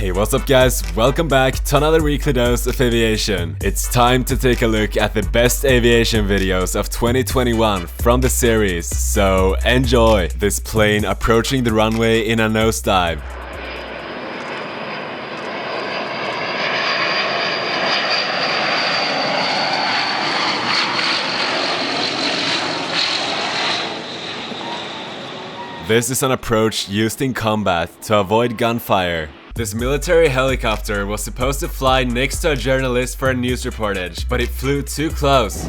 Hey, what's up guys? Welcome back to another weekly dose of aviation. It's time to take a look at the best aviation videos of 2021 from the series, so enjoy! This plane approaching the runway in a nosedive. This is an approach used in combat to avoid gunfire. This military helicopter was supposed to fly next to a journalist for a news reportage, but it flew too close.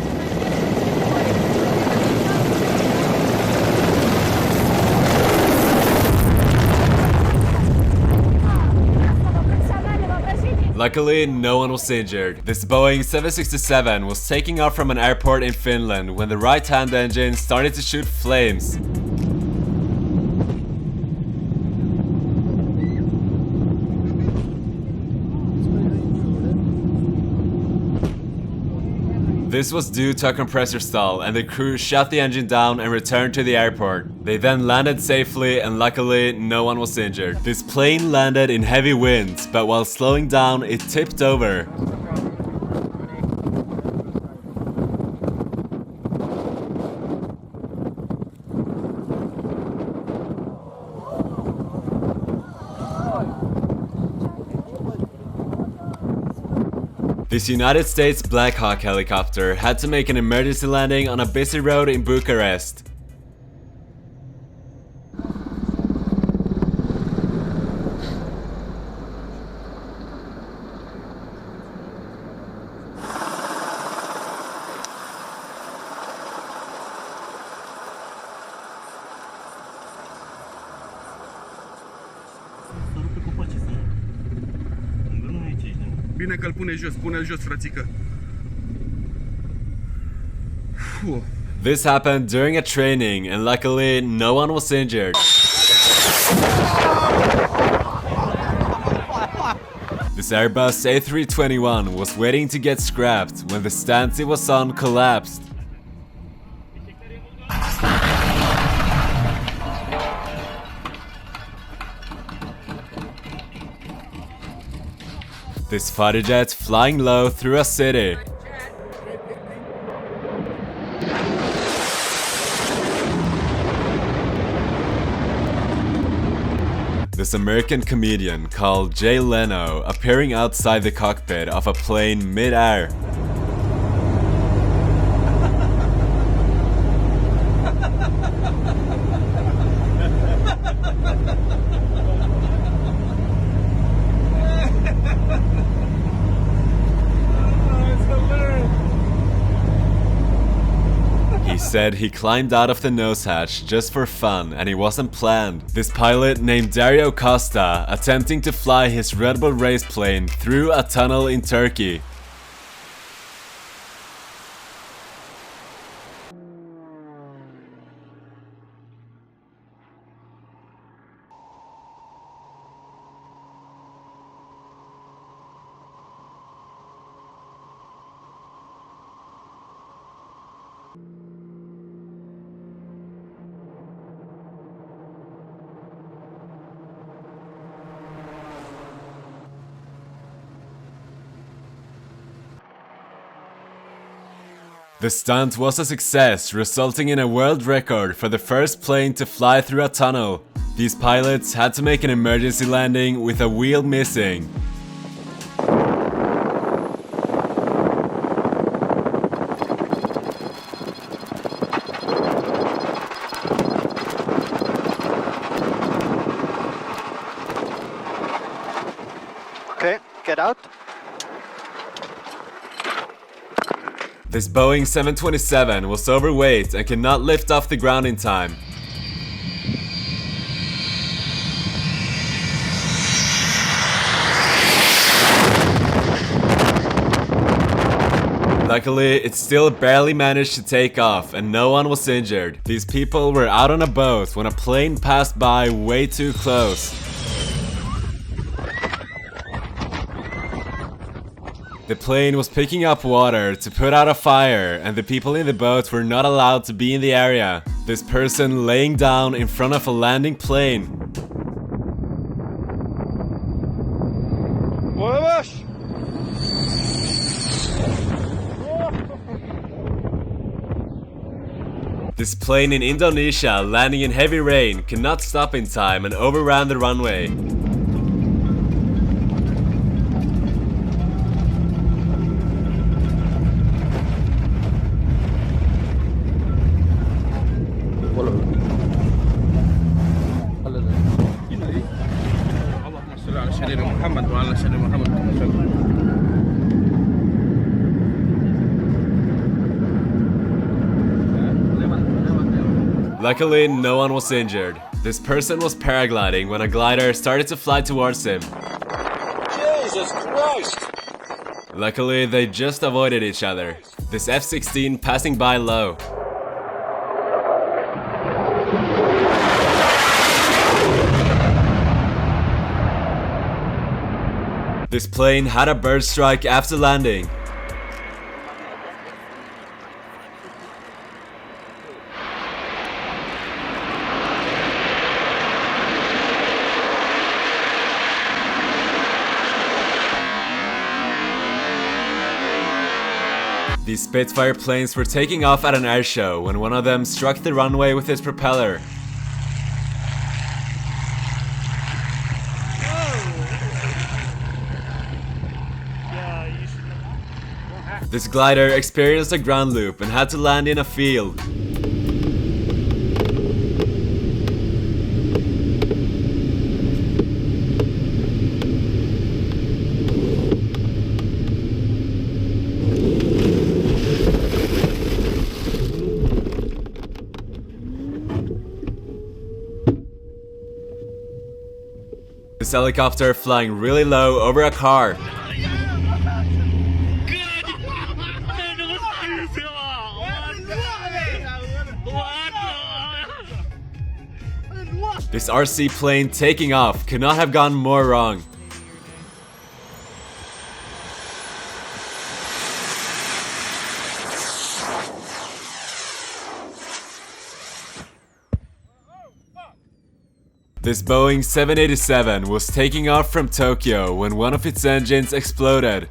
Luckily, no one was injured. This Boeing 767 was taking off from an airport in Finland when the right-hand engine started to shoot flames. This was due to a compressor stall, and the crew shut the engine down and returned to the airport. They then landed safely, and luckily no one was injured. This plane landed in heavy winds, but while slowing down it tipped over. This United States Black Hawk helicopter had to make an emergency landing on a busy road in Bucharest. Bine că-l pune-l jos, frățică. This happened during a training, and luckily no one was injured. This Airbus A321 was waiting to get scrapped when the stance it was on collapsed. This fighter jet flying low through a city. This American comedian called Jay Leno appearing outside the cockpit of a plane mid-air. He said he climbed out of the nose hatch just for fun and it wasn't planned. This pilot named Dario Costa attempting to fly his Red Bull race plane through a tunnel in Turkey. The stunt was a success, resulting in a world record for the first plane to fly through a tunnel. These pilots had to make an emergency landing with a wheel missing. Okay, get out. This Boeing 727 was overweight and could not lift off the ground in time. Luckily, it still barely managed to take off and no one was injured. These people were out on a boat when a plane passed by way too close. The plane was picking up water to put out a fire, and the people in the boat were not allowed to be in the area. This person laying down in front of a landing plane. push! This plane in Indonesia, landing in heavy rain, could not stop in time and overran the runway. Luckily, no one was injured. This person was paragliding when a glider started to fly towards him. Jesus Christ! Luckily, they just avoided each other. This F-16 passing by low. This plane had a bird strike after landing. These Spitfire planes were taking off at an air show when one of them struck the runway with its propeller. This glider experienced a ground loop and had to land in a field. This helicopter flying really low over a car. This RC plane taking off could not have gone more wrong. This Boeing 787 was taking off from Tokyo when one of its engines exploded.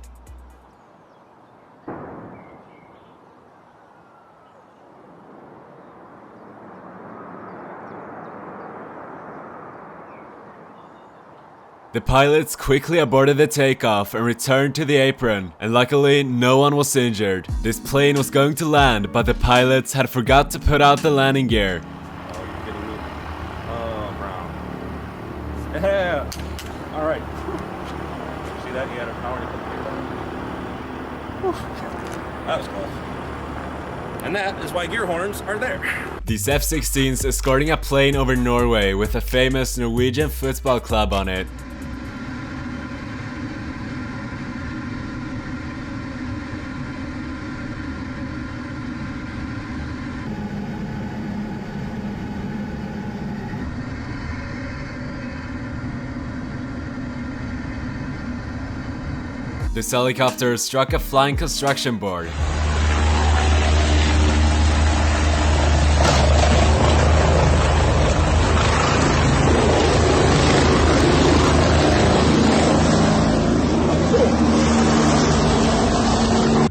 The pilots quickly aborted the takeoff and returned to the apron, and luckily no one was injured. This plane was going to land, but the pilots had forgot to put out the landing gear. Yeah. All right. See that? He had a power. That was close. And that is why gear horns are there. These F-16s escorting a plane over Norway with a famous Norwegian football club on it. This helicopter struck a flying construction board.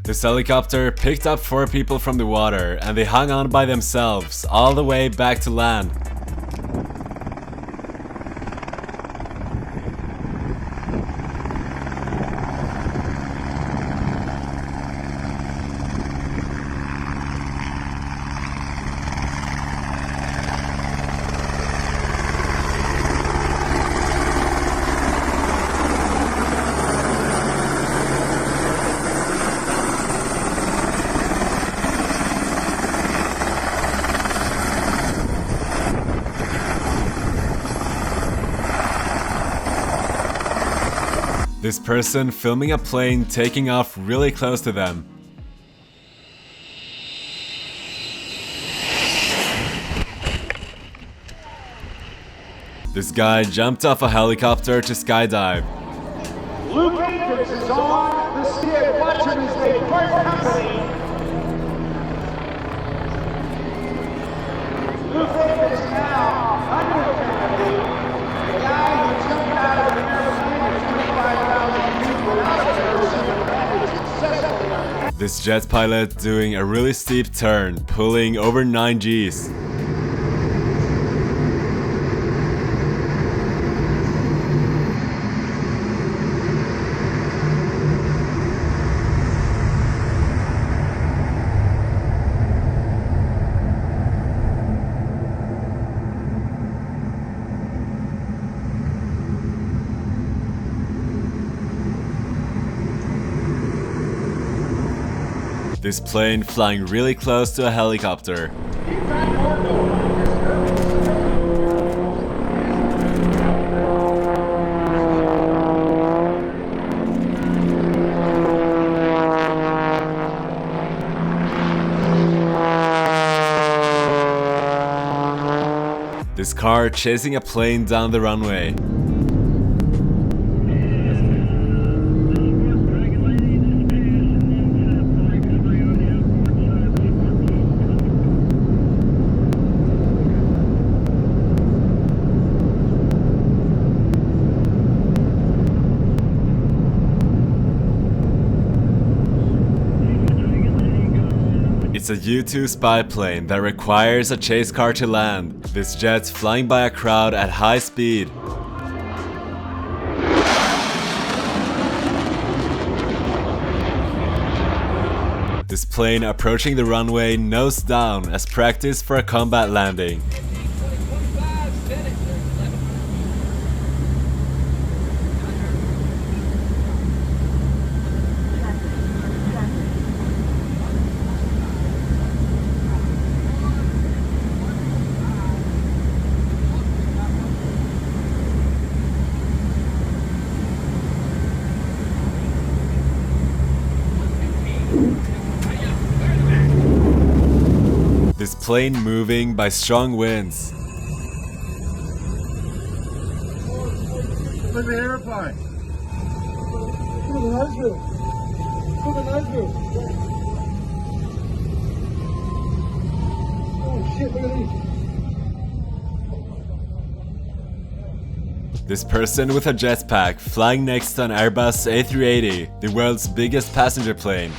This helicopter picked up 4 people from the water and they hung on by themselves all the way back to land. This person filming a plane taking off really close to them. This guy jumped off a helicopter to skydive. Lucaas is on the skid. Watch him as they part company. Lucaas is now under canopy. The guy who jumped out of the airplane at 25,000 feet will This jet pilot doing a really steep turn, pulling over 9 Gs. This plane flying really close to a helicopter. This car chasing a plane down the runway. It's a U-2 spy plane that requires a chase car to land. This jet's flying by a crowd at high speed. This plane approaching the runway nose down as practice for a combat landing. This plane moving by strong winds. Look at the airplane. Look at the nose wheel. Look at the nose wheel. Oh shit, look at these. This person with a jetpack flying next to an Airbus A380, the world's biggest passenger plane.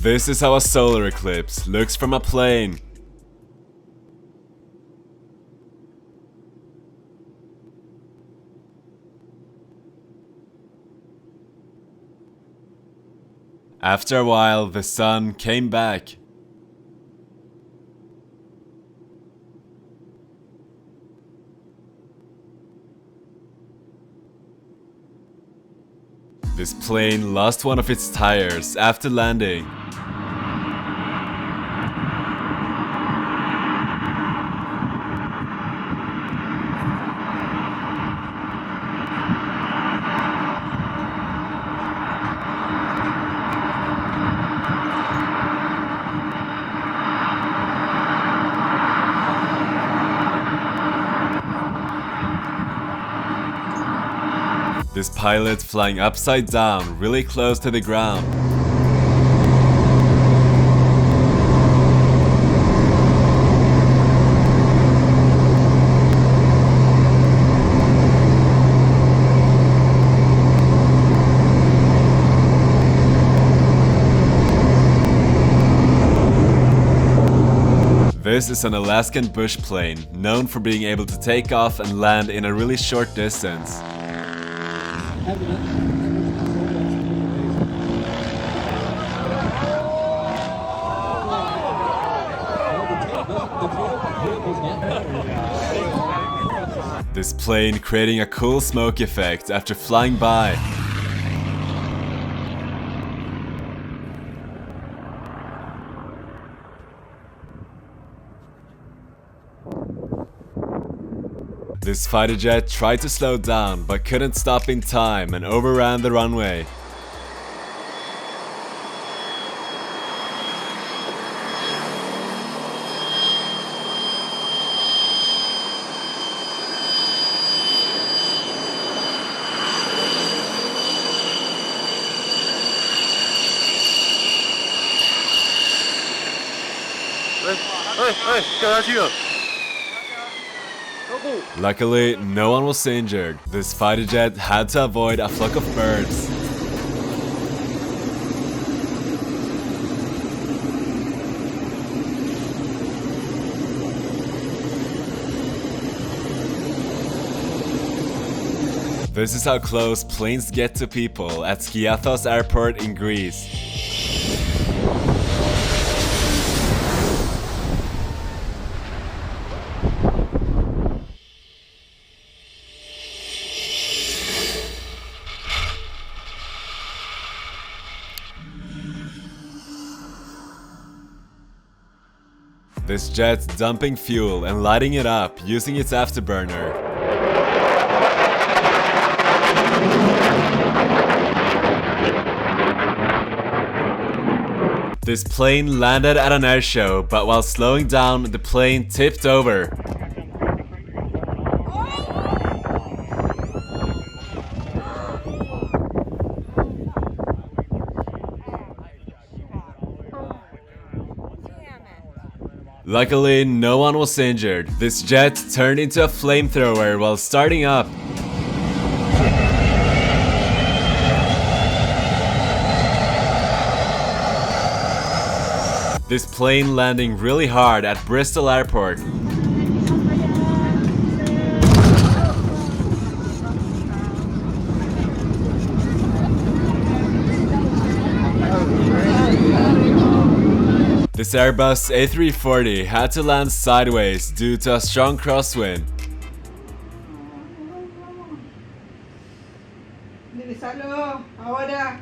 This is how a solar eclipse looks from a plane. After a while, the sun came back. This plane lost one of its tires after landing. This pilot flying upside down, really close to the ground. This is an Alaskan bush plane, known for being able to take off and land in a really short distance. This plane creating a cool smoke effect after flying by. This fighter jet tried to slow down but couldn't stop in time and overran the runway. Luckily, no one was injured. This fighter jet had to avoid a flock of birds. This is how close planes get to people at Skiathos airport in Greece. This jet's dumping fuel and lighting it up using its afterburner. This plane landed at an air show, but while slowing down, the plane tipped over. Luckily, no one was injured. This jet turned into a flamethrower while starting up. This plane landing really hard at Bristol Airport. This Airbus A340 had to land sideways due to a strong crosswind. Dirízalo, ahora.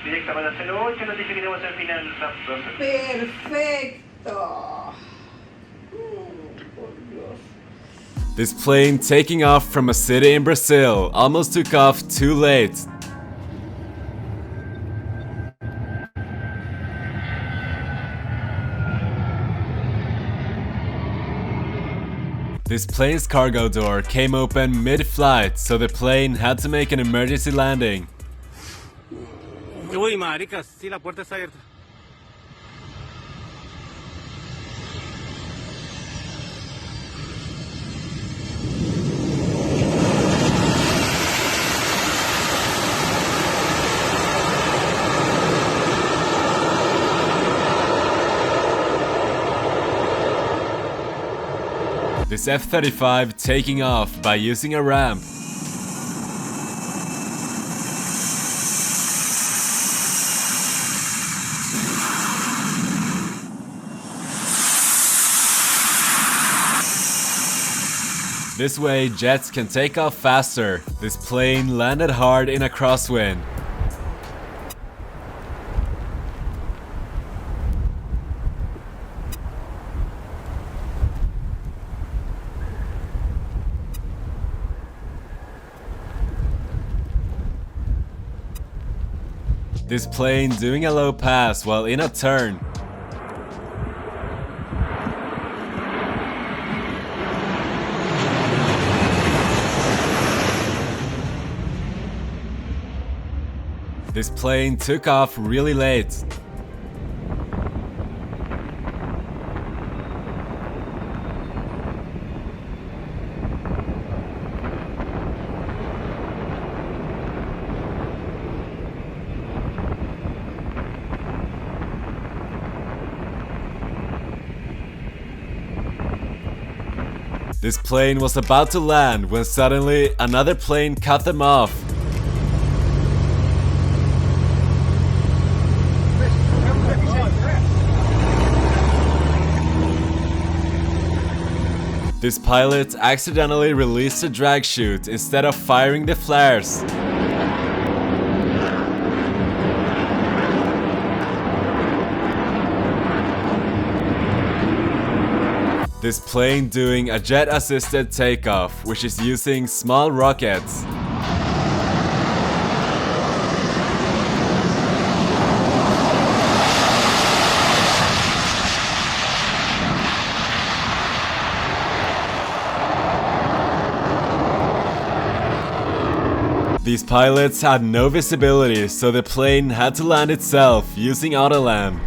Directamente hacia 8, nos dice que tenemos el final Perfecto. Por Dios. This plane taking off from a city in Brazil almost took off too late. This plane's cargo door came open mid-flight, so the plane had to make an emergency landing. Uy, maricas, sí, la puerta está abierta. This F-35 taking off by using a ramp. This way, jets can take off faster. This plane landed hard in a crosswind. This plane doing a low pass while in a turn. This plane took off really late. This plane was about to land when suddenly another plane cut them off. This pilot accidentally released the drag chute instead of firing the flares. This plane doing a jet-assisted takeoff, which is using small rockets. These pilots had no visibility, so the plane had to land itself using autoland.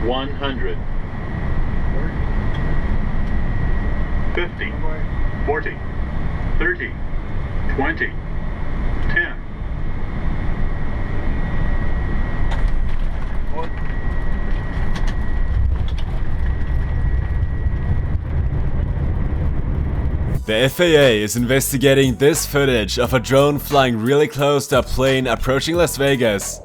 100. 50. 40. 30. 20. 10. The FAA is investigating this footage of a drone flying really close to a plane approaching Las Vegas.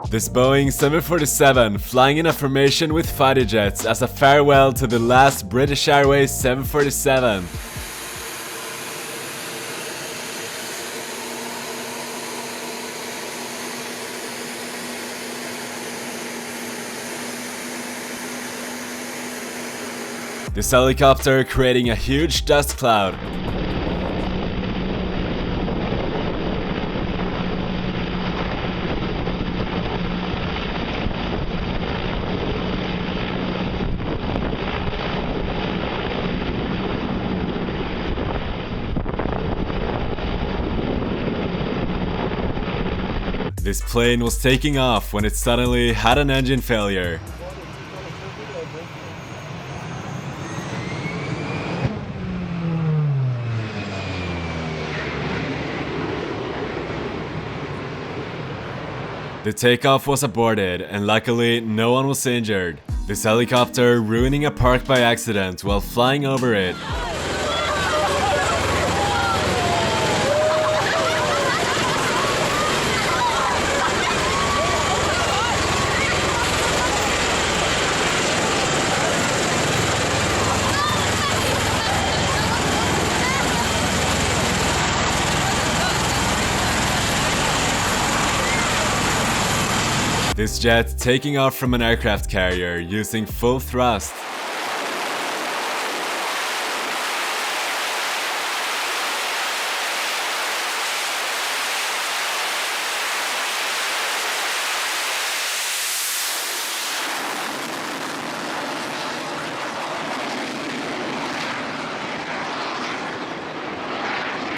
This Boeing 747 flying in a formation with fighter jets as a farewell to the last British Airways 747. This helicopter creating a huge dust cloud. This plane was taking off when it suddenly had an engine failure. The takeoff was aborted and luckily no one was injured. This helicopter ruining a park by accident while flying over it. This jet taking off from an aircraft carrier using full thrust.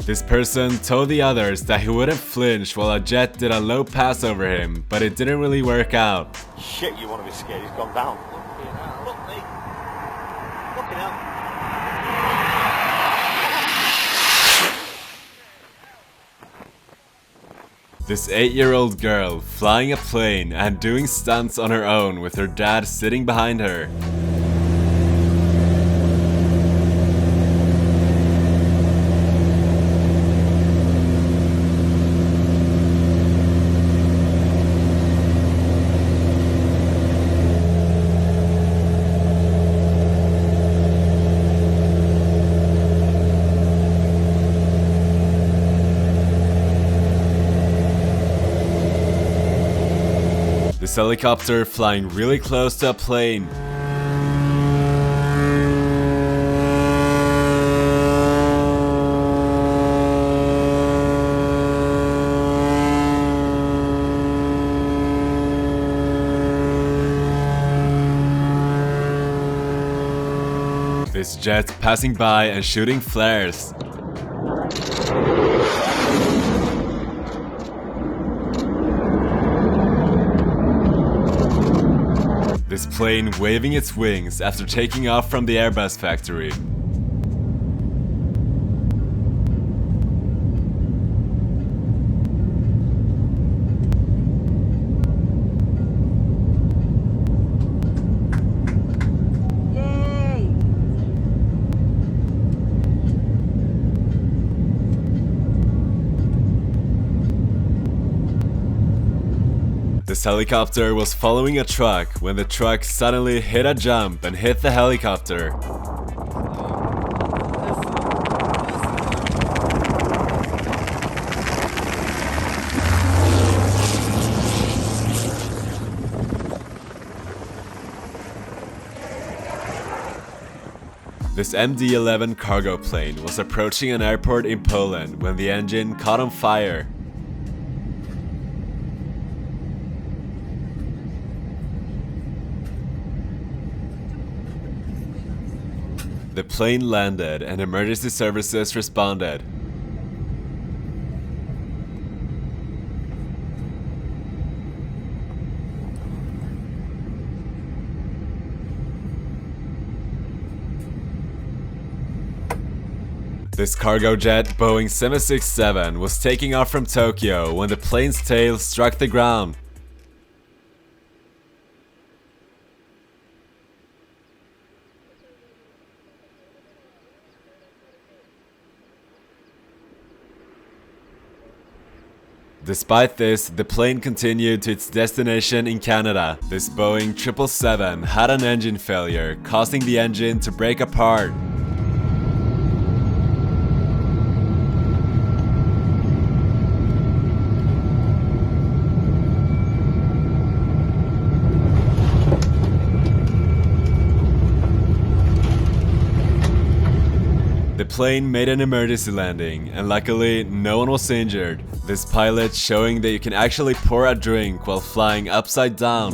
This person told the others that he wouldn't flinch while a jet did a low pass over him, but it didn't really work out. Shit, you want to be scared, he's gone down. Look, mate. Fucking hell. This 8-year-old girl flying a plane and doing stunts on her own with her dad sitting behind her. This helicopter flying really close to a plane. This jet passing by and shooting flares. This plane waving its wings after taking off from the Airbus factory. This helicopter was following a truck when the truck suddenly hit a jump and hit the helicopter. This MD-11 cargo plane was approaching an airport in Poland when the engine caught on fire. the plane landed and emergency services responded. This cargo jet, Boeing 767, was taking off from Tokyo when the plane's tail struck the ground. Despite this, the plane continued to its destination in Canada. This Boeing 777 had an engine failure, causing the engine to break apart. The plane made an emergency landing, and luckily no one was injured. This pilot showing that you can actually pour a drink while flying upside down.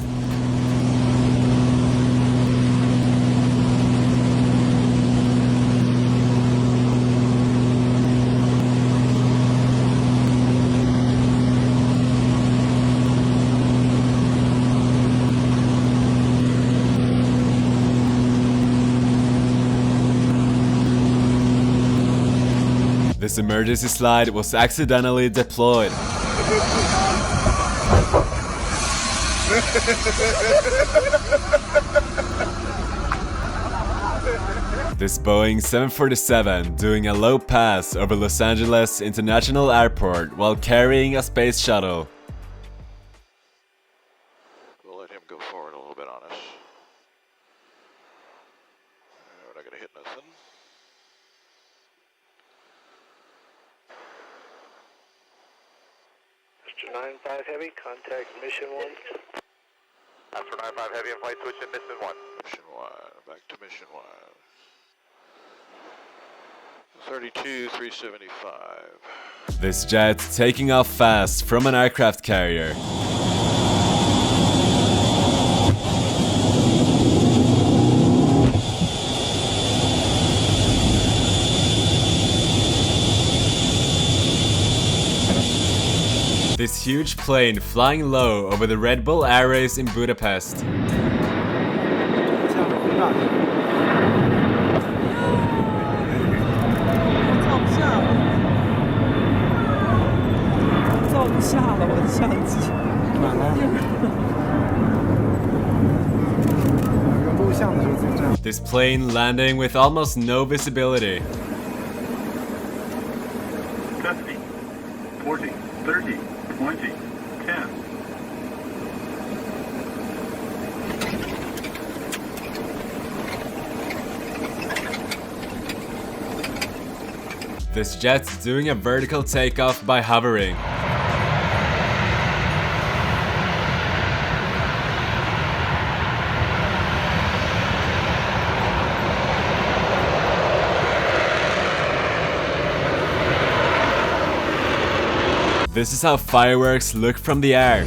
This emergency slide was accidentally deployed. This Boeing 747 doing a low pass over Los Angeles International Airport while carrying a space shuttle. We'll let him go forward a little bit on us. We're not gonna hit nothing. Mr. 95 Heavy, contact Mission 1. After 95 Heavy in flight, switch to Mission 1. Mission 1, back to Mission 1. 32-375. This jet taking off fast from an aircraft carrier. This huge plane flying low over the Red Bull Air Race in Budapest. This plane landing with almost no visibility. 50, 40, 30, 20, 10. This jet's doing a vertical takeoff by hovering. This is how fireworks look from the air.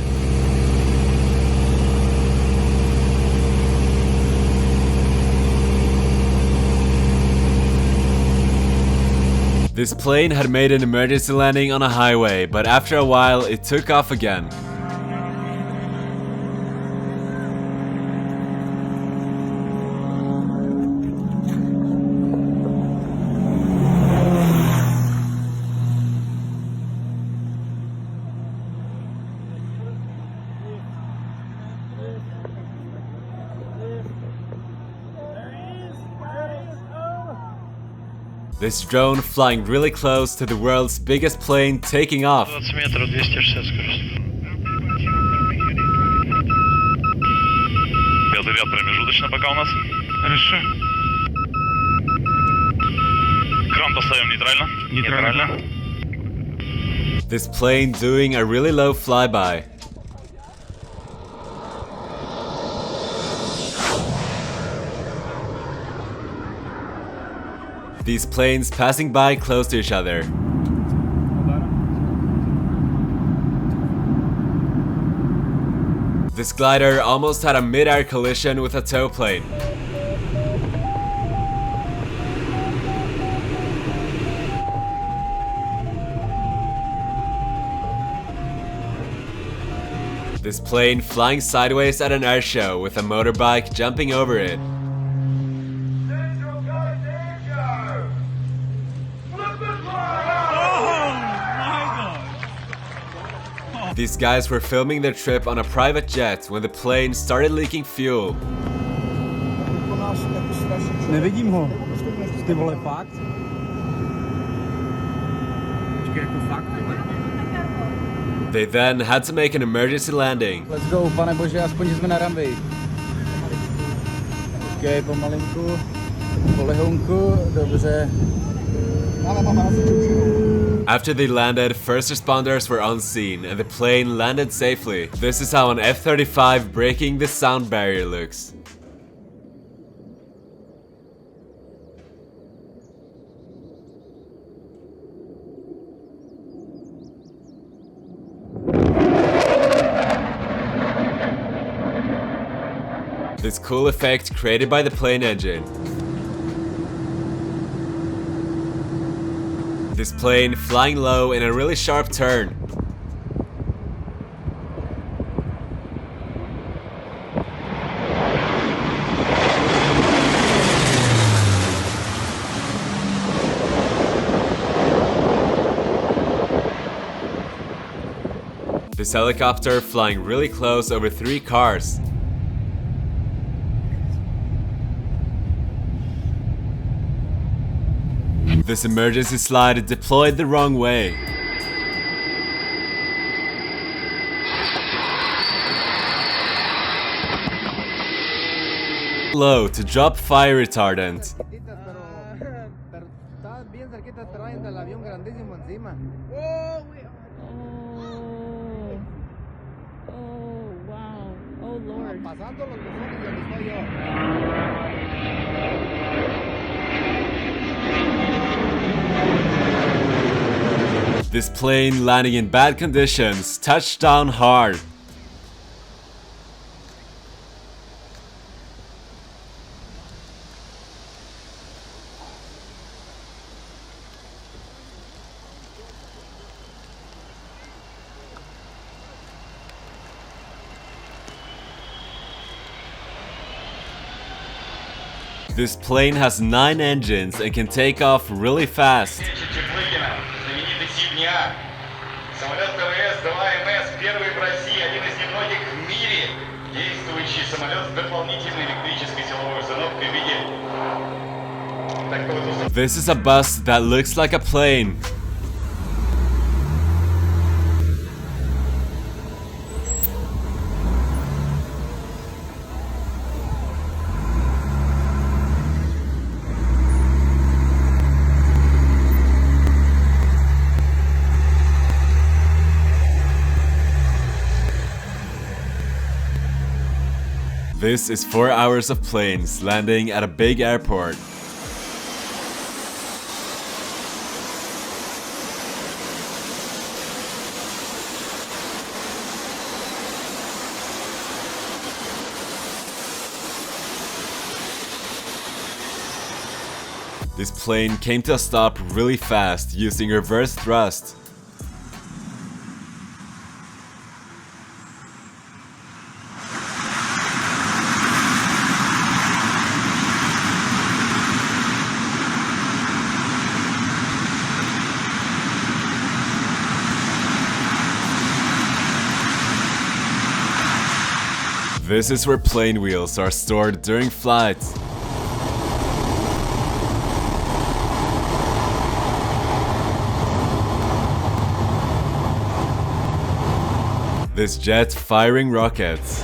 This plane had made an emergency landing on a highway, but after a while it took off again. This drone flying really close to the world's biggest plane taking off. 20 метров, 260 скорость. Белый ряд промежуточно пока у нас. Хорошо. Кран поставим нейтрально. Нейтрально. This plane doing a really low flyby. These planes passing by close to each other. This glider almost had a mid-air collision with a tow plane. This plane flying sideways at an air show with a motorbike jumping over it. These guys were filming their trip on a private jet when the plane started leaking fuel. Nevidím ho. Ty vole, fakt? They then had to make an emergency landing. Let's go, pane bože, aspoň jsme na runway. Ok, pomalinku, polehonku, dobře. After they landed, first responders were on scene and the plane landed safely. This is how an F-35 breaking the sound barrier looks. This cool effect created by the plane engine. This plane flying low in a really sharp turn. This helicopter flying really close over 3 cars. This emergency slide deployed the wrong way. Low to drop fire retardant. This plane landing in bad conditions, touched down hard. This plane has 9 engines and can take off really fast. Самолет ТВС-2МС, первый в России, один из немногих в мире действующий самолет с дополнительной электрической силовой установкой в виде такого вот. This is a bus that looks like a plane. This is 4 hours of planes landing at a big airport. This plane came to a stop really fast using reverse thrust. This is where plane wheels are stored during flight. This jet firing rockets.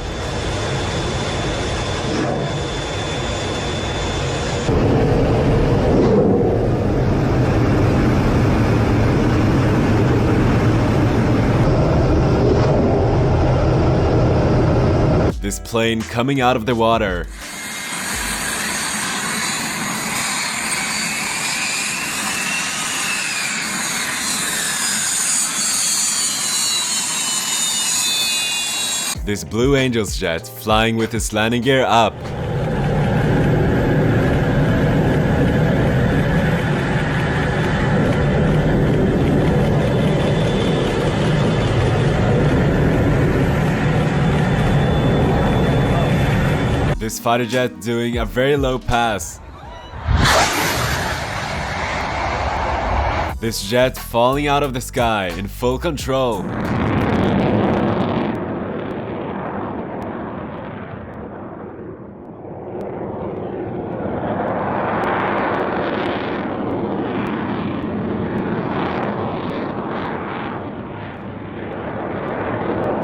This plane coming out of the water. This Blue Angels jet flying with its landing gear up. fighter jet doing a very low pass. This jet falling out of the sky in full control.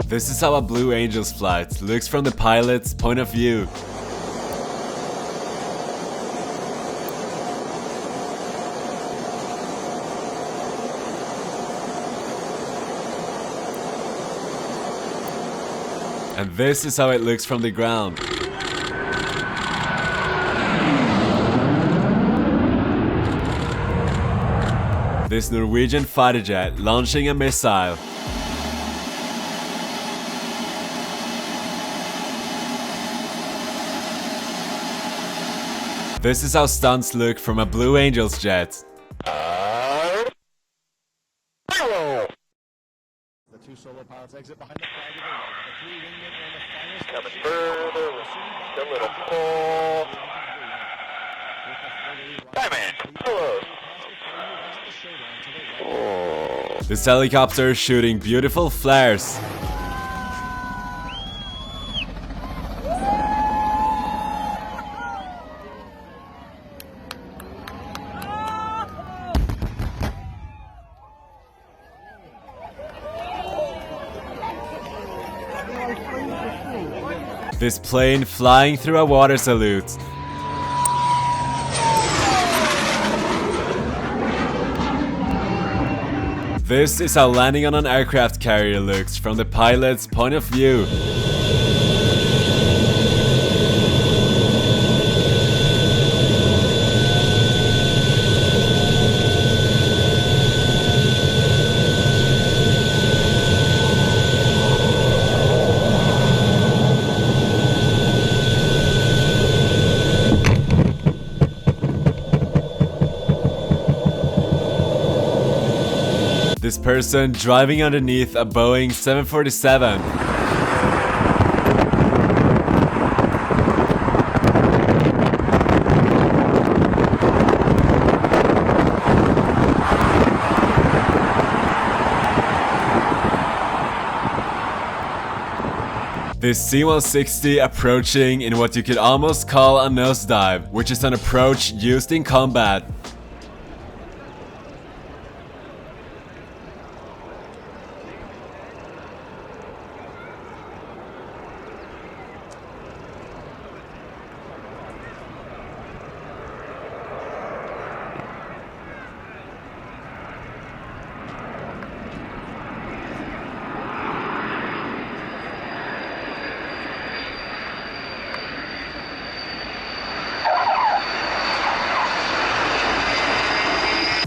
This is how a Blue Angels flight looks from the pilot's point of view. And this is how it looks from the ground. This Norwegian fighter jet launching a missile. This is how stunts look from a Blue Angels jet. The two solo pilots exit behind the flag of the right. The three wingmen are in the final stage. Coming further, a little full. Diamond, hello. This helicopter shooting beautiful flares. This plane flying through a water salute. This is how landing on an aircraft carrier looks from the pilot's point of view. This person driving underneath a Boeing 747. This C-160 approaching in what you could almost call a nosedive, which is an approach used in combat.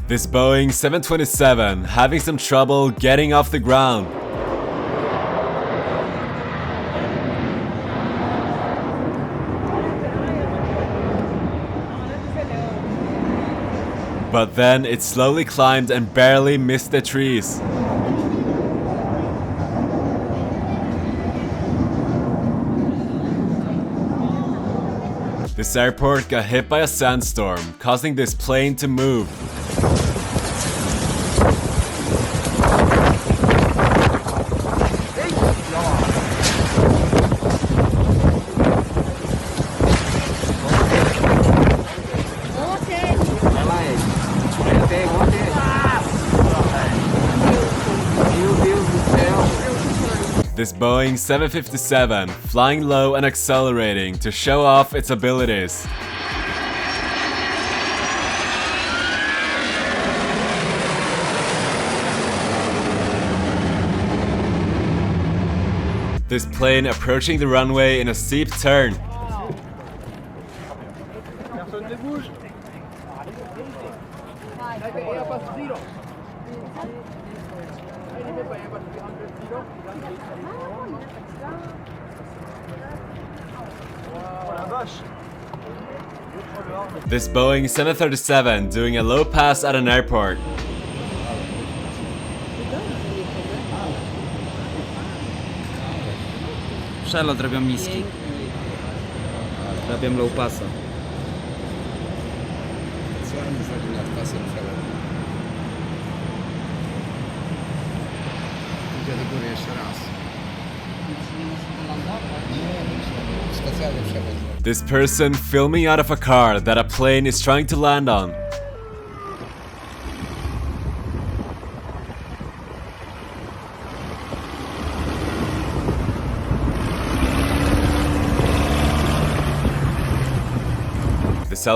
This Boeing 727 having some trouble getting off the ground. But then it slowly climbed and barely missed the trees. This airport got hit by a sandstorm, causing this plane to move. This Boeing 757 flying low and accelerating to show off its abilities. This plane approaching the runway in a steep turn. This Boeing 737 doing a low pass at an airport. Przelot robią niski. Robię low passa. Co on zrobił nad pasem przewodnim? Idzie do góry jeszcze raz. Nie, specjalny przewód. This person filming out of a car that a plane is trying to land on. This